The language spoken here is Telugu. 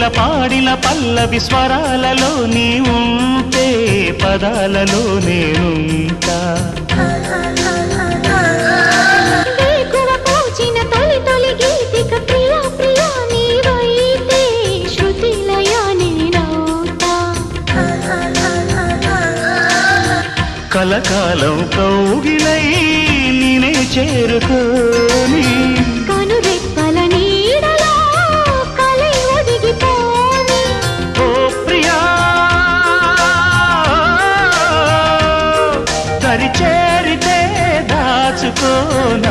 కోకిల పాడిన పల్లవి స్వరాలలో నీ ఉంటే పదాలలో నేనుంటా వేకువ పూచిన తొలి తొలి గీతిక ప్రియా ప్రియా నీవైతే శృతిలయ నేనవుతా కలకాలం కౌగిలై నేనే చేరుకోని కనురెప్పల నీడలో కలై ఒదిగిపోని ఓ ప్రియా దరి చేరితే దాచుకోనా